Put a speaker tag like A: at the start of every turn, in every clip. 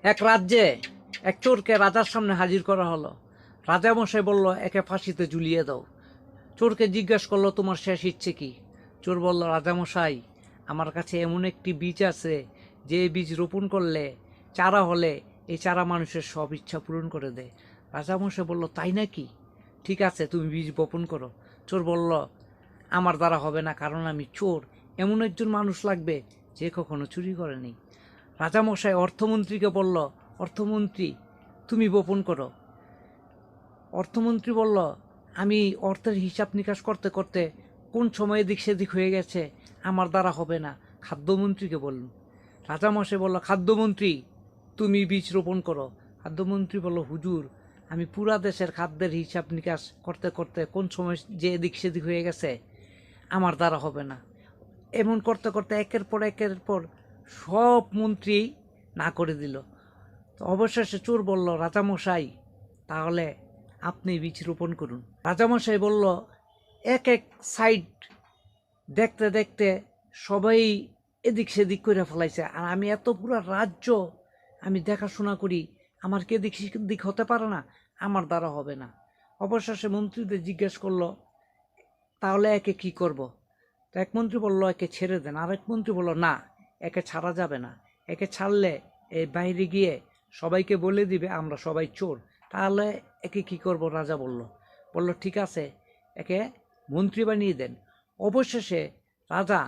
A: এক রাজ্যে এক চোরকে রাজার সামনে হাজির করা হলো। রাজামশাই বলল, একে ফাঁসিতে ঝুলিয়ে দাও। চোরকে জিজ্ঞেস করলো, তোমার শেষ ইচ্ছে কি? চোর বলল, রাজামশাই, আমার কাছে এমন একটি বীজ আছে, যে বীজ রোপণ করলে চারা হলে এই চারা মানুষের সব ইচ্ছা পূরণ করে দেয়। রাজামশাই বলল, তাই নাকি? ঠিক আছে, তুমি বীজ বপন করো। চোর বলল, আমার দ্বারা হবে না, কারণ আমি চোর। এমন একজন মানুষ লাগবে যে কখনো চুরি করেনি। রাজামশাই অর্থমন্ত্রীকে বলল, অর্থমন্ত্রী, তুমি বপন করো। অর্থমন্ত্রী বলল, আমি অর্থের হিসাব নিকাশ করতে করতে কোন সময় এদিক সেদিক হয়ে গেছে, আমার দ্বারা হবে না। খাদ্যমন্ত্রীকে বলল। রাজামশাই বলল, খাদ্যমন্ত্রী, তুমি বীজ রোপণ করো। খাদ্যমন্ত্রী বলল, হুজুর, আমি পুরা দেশের খাদ্যের হিসাব নিকাশ করতে করতে কোন সময় যে এদিক সেদিক হয়ে গেছে, আমার দ্বারা হবে না। এমন করতে করতে একের পর সব মন্ত্রী না করে দিল। তো অবশেষে চোর বলল, রাজামশাই, তাহলে আপনি বীজ রোপণ করুন। রাজামশাই বলল, এক এক সাইড দেখতে দেখতে সবাই এদিক সেদিক করে ফেলাইছে, আর আমি এত পুরো রাজ্য আমি দেখাশোনা করি, আমার কি এদিক সেদিক হতে পারে না, আমার দ্বারা হবে না। অবশেষে মন্ত্রীদের জিজ্ঞেস করলো, তাহলে একে কি করব? তো এক মন্ত্রী বলল, একে ছেড়ে দেন। আরেক মন্ত্রী বলল, না, একে ছাড়া যাবে না। একে ছাড়লে এই বাইরে গিয়ে সবাইকে বলে দিবে আমরা সবাই চোর। তাহলে একে কি করব? রাজা বলল ঠিক আছে, একে মন্ত্রী বানিয়ে দেন। অবশেষে রাজা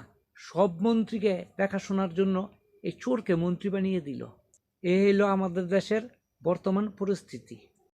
A: সব মন্ত্রীকে দেখাশোনার জন্য এই চোরকে মন্ত্রী বানিয়ে দিল। এই হলো আমাদের দেশের বর্তমান পরিস্থিতি।